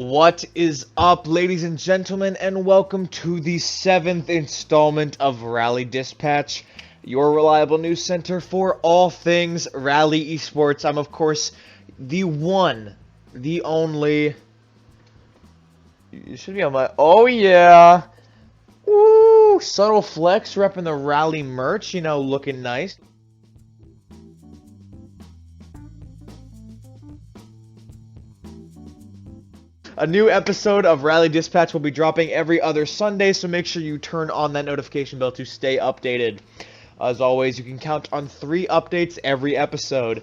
What is up, ladies and gentlemen, and welcome to the 7th installment of Rally Dispatch, your reliable news center for all things Rally Esports. I'm, of course, the one, the only... You should be on my... Oh, yeah! Woo! Subtle flex, repping the Rally merch, you know, looking nice. A new episode of Rally Dispatch will be dropping every other Sunday, so make sure you turn on that notification bell to stay updated. As always, you can count on 3 updates every episode.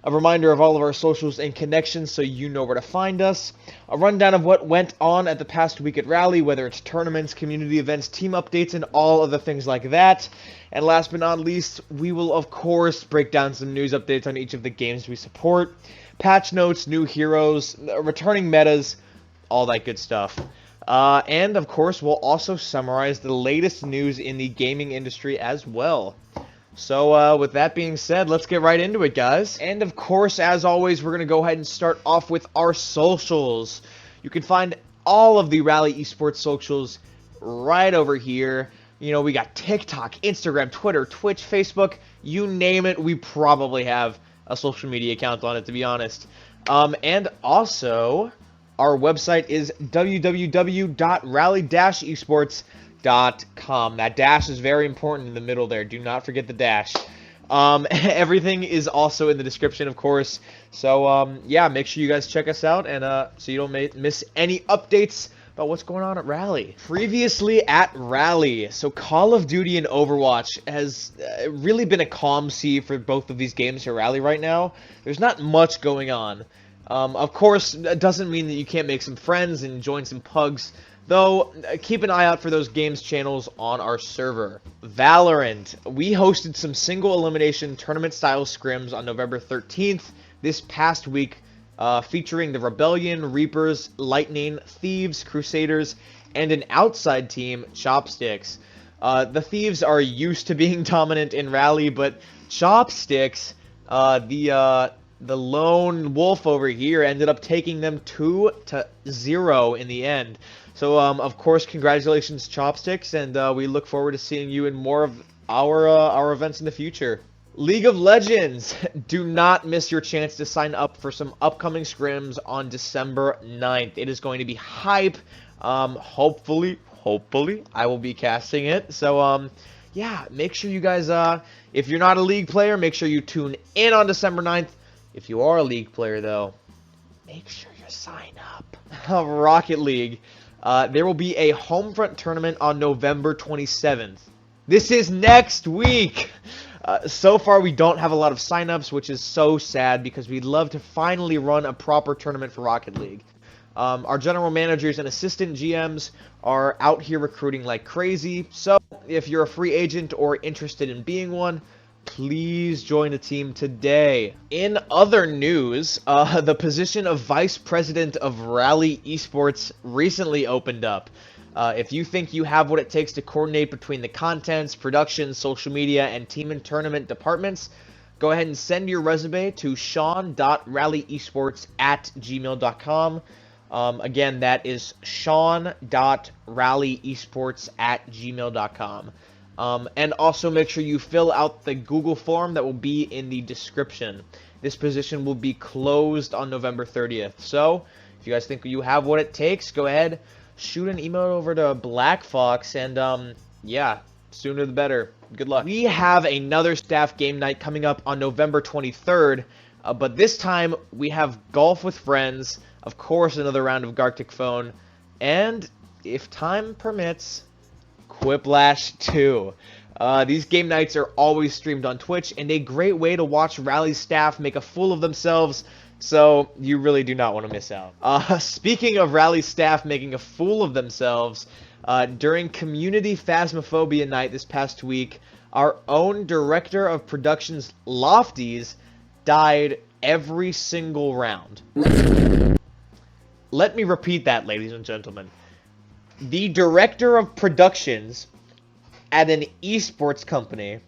A reminder of all of our socials and connections so you know where to find us. A rundown of what went on at the past week at Rally, whether it's tournaments, community events, team updates, and all other things like that. And last but not least, we will of course break down some news updates on each of the games we support. Patch notes, new heroes, returning metas, all that good stuff. And, of course, we'll also summarize the latest news in the gaming industry as well. So, with that being said, let's get right into it, guys. And, of course, as always, we're going to go ahead and start off with our socials. You can find all of the Rally Esports socials right over here. You know, we got TikTok, Instagram, Twitter, Twitch, Facebook, you name it, we probably have a social media account on it, to be honest. And also... our website is www.rally-esports.com. That dash is very important in the middle there. Do not forget the dash. Everything is also in the description, of course. So, yeah, make sure you guys check us out, and so you don't miss any updates about what's going on at Rally. Previously at Rally, so Call of Duty and Overwatch has really been a calm sea for both of these games at Rally right now. There's not much going on. Of course, that doesn't mean that you can't make some friends and join some pugs, though keep an eye out for those games channels on our server. Valorant. We hosted some single elimination tournament style scrims on November 13th this past week, featuring the Rebellion, Reapers, Lightning, Thieves, Crusaders, and an outside team, Chopsticks. The Thieves are used to being dominant in Rally, but Chopsticks, the lone wolf over here ended up taking them 2-0 in the end. So, of course, congratulations, Chopsticks, and we look forward to seeing you in more of our events in the future. League of Legends, do not miss your chance to sign up for some upcoming scrims on December 9th. It is going to be hype. Hopefully, I will be casting it. So, yeah, make sure you guys, if you're not a League player, make sure you tune in on December 9th. If you are a League player, though, make sure you sign up. Rocket League. There will be a Homefront tournament on November 27th. This is next week! So far, we don't have a lot of signups, which is so sad because we'd love to finally run a proper tournament for Rocket League. Our general managers and assistant GMs are out here recruiting like crazy, so if you're a free agent or interested in being one, please join the team today. In other news, the position of Vice President of Rally Esports recently opened up. If you think you have what it takes to coordinate between the contents, production, social media, and team and tournament departments, go ahead and send your resume to sean.rallyesports@gmail.com. Again, that is sean.rallyesports@gmail.com. And also make sure you fill out the Google form that will be in the description. This position will be closed on November 30th. So, if you guys think you have what it takes, go ahead, shoot an email over to Black Fox, and, yeah, sooner the better. Good luck. We have another staff game night coming up on November 23rd, but this time we have Golf with Friends, of course another round of Gartic Phone, and, if time permits, Quiplash 2. These game nights are always streamed on Twitch, and a great way to watch Rally staff make a fool of themselves, so you really do not want to miss out. Speaking of Rally staff making a fool of themselves, during Community Phasmophobia night this past week, our own Director of Productions, Lofties, died every single round. Let me repeat that, ladies and gentlemen. The Director of Productions at an esports company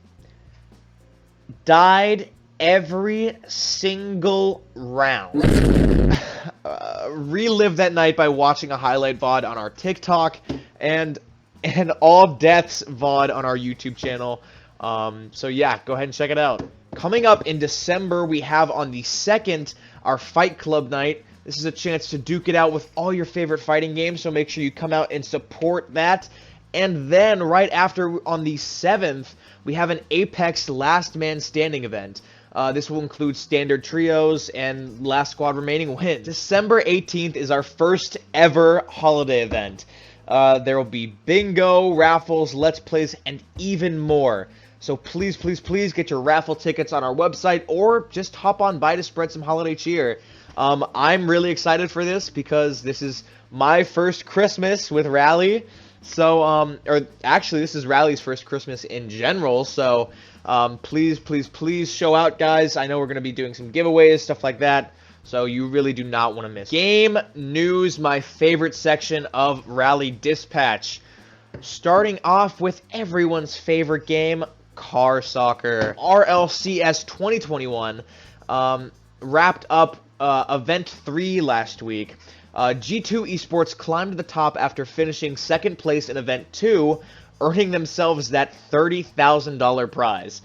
died every single round. relive that night by watching a highlight VOD on our TikTok and All Deaths VOD on our YouTube channel. So yeah, go ahead and check it out. Coming up in December, we have on the 2nd our Fight Club night. This is a chance to duke it out with all your favorite fighting games, so make sure you come out and support that. And then right after, on the 7th, we have an Apex Last Man Standing event. This will include standard trios and last squad remaining wins. December 18th is our first ever holiday event. There will be bingo, raffles, let's plays, and even more. So please, please, please get your raffle tickets on our website or just hop on by to spread some holiday cheer. I'm really excited for this because this is my first Christmas with Rally. So, or actually, this is Rally's first Christmas in general. So, please, please, please show out, guys. I know we're going to be doing some giveaways, stuff like that. So, you really do not want to miss. Game news, my favorite section of Rally Dispatch. Starting off with everyone's favorite game, Car Soccer. RLCS 2021 wrapped up Event 3 last week. G2 eSports climbed to the top after finishing 2nd place in Event 2, earning themselves that $30,000 prize.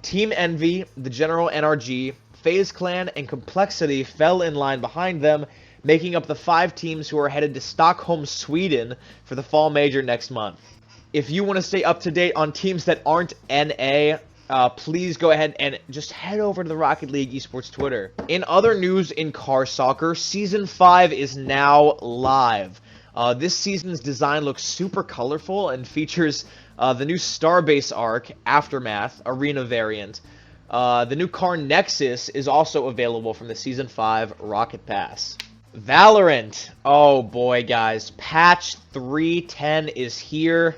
Team Envy, the General NRG, FaZe Clan, and Complexity fell in line behind them, making up the 5 teams who are headed to Stockholm, Sweden for the Fall Major next month. If you want to stay up to date on teams that aren't NA, please go ahead and just head over to the Rocket League Esports Twitter. In other news in Car Soccer, Season 5 is now live. This season's design looks super colorful and features the new Starbase arc, Aftermath, Arena variant. The new car Nexus is also available from the Season 5 Rocket Pass. Valorant. Oh boy, guys. Patch 3.10 is here.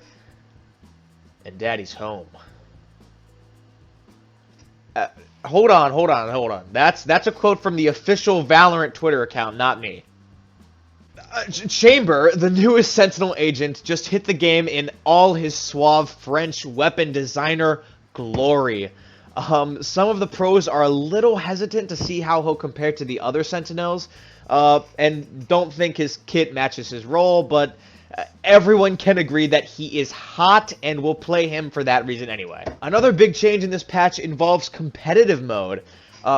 And Daddy's home. Hold on. That's a quote from the official Valorant Twitter account, not me. Chamber, the newest Sentinel agent, just hit the game in all his suave French weapon designer glory. Some of the pros are a little hesitant to see how he'll compare to the other Sentinels, and don't think his kit matches his role, but everyone can agree that he is hot and will play him for that reason anyway. Another big change in this patch involves competitive mode.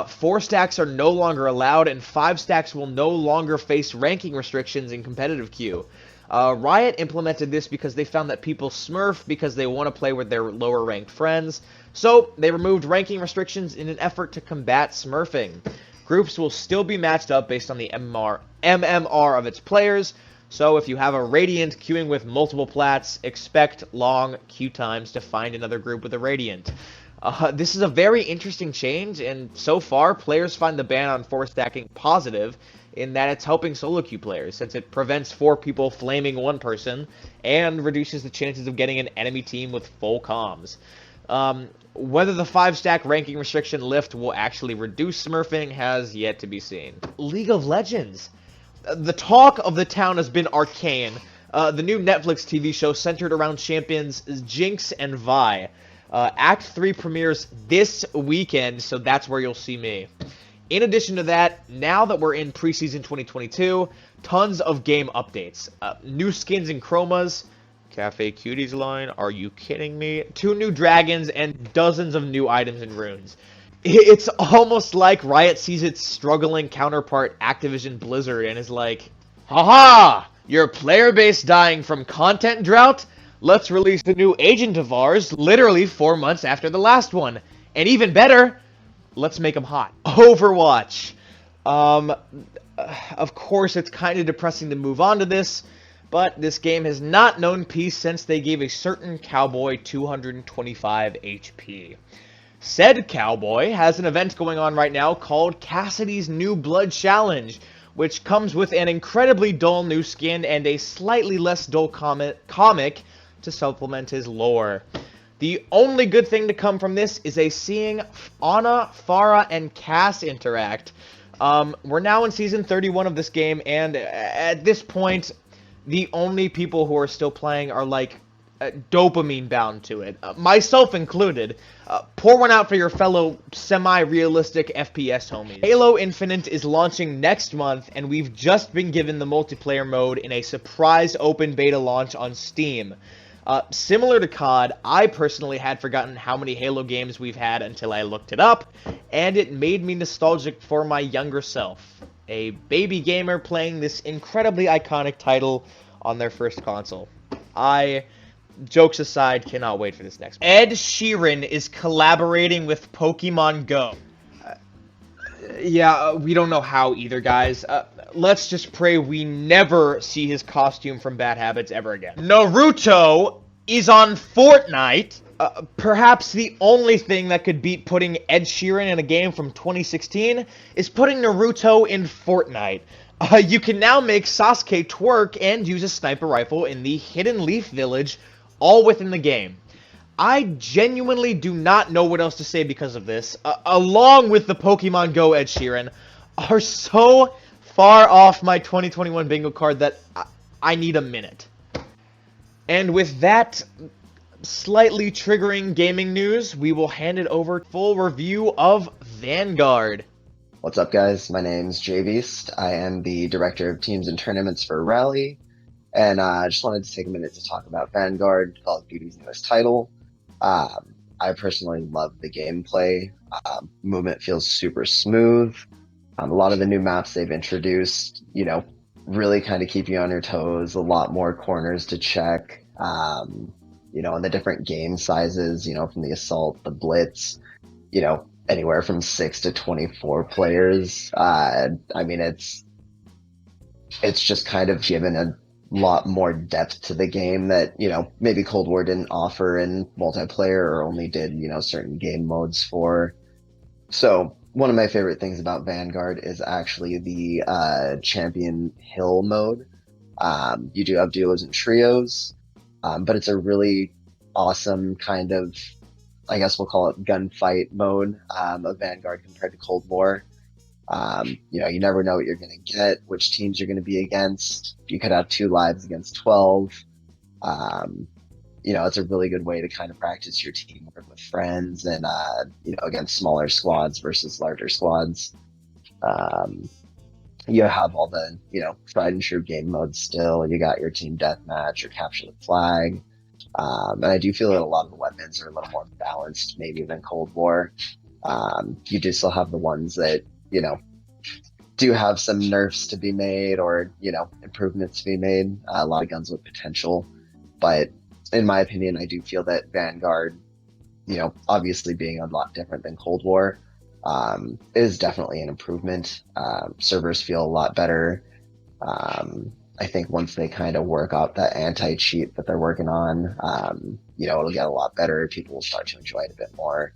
4 stacks are no longer allowed, and 5 stacks will no longer face ranking restrictions in competitive queue. Riot implemented this because they found that people smurf because they want to play with their lower ranked friends, so they removed ranking restrictions in an effort to combat smurfing. Groups will still be matched up based on the MMR of its players, so if you have a Radiant queuing with multiple plats, expect long queue times to find another group with a Radiant. This is a very interesting change, and so far, players find the ban on 4 stacking positive in that it's helping solo queue players, since it prevents 4 people flaming one person, and reduces the chances of getting an enemy team with full comms. Whether the 5-stack ranking restriction lift will actually reduce smurfing has yet to be seen. League of Legends. The talk of the town has been Arcane, the new Netflix TV show centered around champions Jinx and Vi. Act 3 premieres this weekend, so that's where you'll see me. In addition to that, now that we're in preseason 2022, tons of game updates. New skins and chromas, Cafe Cuties line, are you kidding me? 2 new dragons, and dozens of new items and runes. It's almost like Riot sees its struggling counterpart Activision Blizzard and is like, haha, your player base dying from content drought? Let's release a new agent of ours literally 4 months after the last one. And even better, let's make them hot. Overwatch. Of course, it's kind of depressing to move on to this, but this game has not known peace since they gave a certain cowboy 225 HP. Said cowboy has an event going on right now called Cassidy's New Blood Challenge, which comes with an incredibly dull new skin and a slightly less dull comic to supplement his lore. The only good thing to come from this is seeing Ana, Farah, and Cass interact. We're now in Season 31 of this game, and at this point, the only people who are still playing are, like, dopamine bound to it, myself included. Pour one out for your fellow semi-realistic FPS homies. Halo Infinite is launching next month, and we've just been given the multiplayer mode in a surprise open beta launch on Steam. Similar to COD, I personally had forgotten how many Halo games we've had until I looked it up, and it made me nostalgic for my younger self, a baby gamer playing this incredibly iconic title on their first console. Jokes aside, cannot wait for this next one. Ed Sheeran is collaborating with Pokemon Go. We don't know how either, guys. Let's just pray we never see his costume from Bad Habits ever again. Naruto is on Fortnite. Perhaps the only thing that could beat putting Ed Sheeran in a game from 2016 is putting Naruto in Fortnite. You can now make Sasuke twerk and use a sniper rifle in the Hidden Leaf Village, all within the game. I genuinely do not know what else to say because of this, along with the Pokemon Go Ed Sheeran, are so far off my 2021 bingo card that I need a minute. And with that slightly triggering gaming news, we will hand it over to full review of Vanguard. What's up, guys? My name's JBeast. I am the Director of Teams and Tournaments for Rally, and I just wanted to take a minute to talk about Vanguard, Call of Duty's newest title. I personally love the gameplay. Movement feels super smooth. A lot of the new maps they've introduced, really kind of keep you on your toes. A lot more corners to check, and the different game sizes, from the Assault, the Blitz, anywhere from 6 to 24 players. It's just kind of given a lot more depth to the game that, maybe Cold War didn't offer in multiplayer or only did, certain game modes for. So one of my favorite things about Vanguard is actually the Champion Hill mode. You do have duos and trios, but it's a really awesome kind of, I guess we'll call it gunfight mode of Vanguard compared to Cold War. You never know what you're going to get, which teams you're going to be against. You could have 2 lives against 12. It's a really good way to kind of practice your teamwork with friends and, against smaller squads versus larger squads. You have all the, tried and true game modes still. You got your team deathmatch, your capture the flag. And I do feel that a lot of the weapons are a little more balanced maybe than Cold War. You do still have the ones that, do have some nerfs to be made or, improvements to be made. A lot of guns with potential. But in my opinion, I do feel that Vanguard, obviously being a lot different than Cold War, is definitely an improvement. Servers feel a lot better. I think once they kind of work out that anti-cheat that they're working on, it'll get a lot better. People will start to enjoy it a bit more.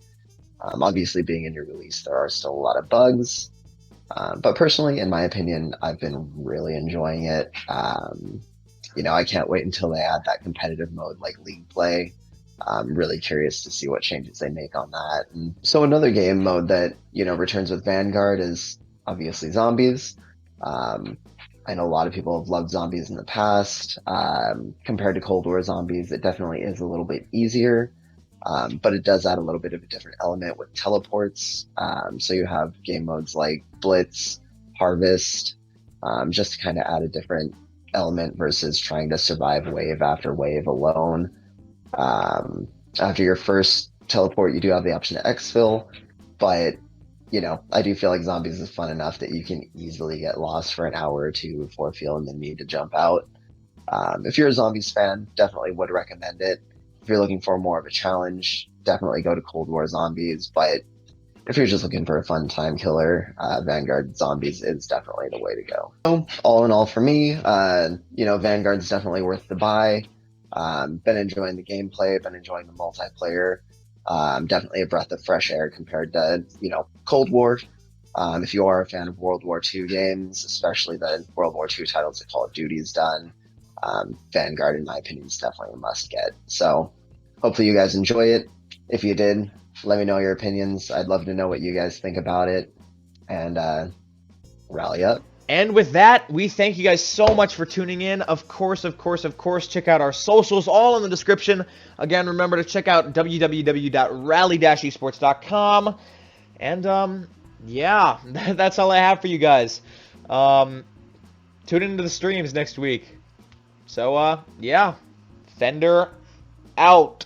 Obviously, being a new release, there are still a lot of bugs. But personally, in my opinion, I've been really enjoying it. I can't wait until they add that competitive mode like League Play. I'm really curious to see what changes they make on that. And so another game mode that, returns with Vanguard is obviously zombies. I know a lot of people have loved zombies in the past. Compared to Cold War zombies, it definitely is a little bit easier. But it does add a little bit of a different element with teleports. So you have game modes like Blitz, Harvest, just to kind of add a different element versus trying to survive wave after wave alone. After your first teleport, you do have the option to exfil, but I do feel like zombies is fun enough that you can easily get lost for an hour or two before feeling the need to jump out. If you're a zombies fan, definitely would recommend it. If you're looking for more of a challenge, definitely go to Cold War Zombies. But if you're just looking for a fun time killer, Vanguard Zombies is definitely the way to go. So, all in all, for me, Vanguard's definitely worth the buy. Been enjoying the gameplay, been enjoying the multiplayer. Definitely a breath of fresh air compared to, Cold War. If you are a fan of World War II games, especially the World War II titles that Call of Duty's done, Vanguard, in my opinion, is definitely a must-get. So hopefully you guys enjoy it. If you did, let me know your opinions. I'd love to know what you guys think about it. And rally up. And with that, we thank you guys so much for tuning in. Of course, check out our socials, all in the description. Again, remember to check out www.rally-esports.com. And, yeah, that's all I have for you guys. Tune into the streams next week. So, yeah, Fender out.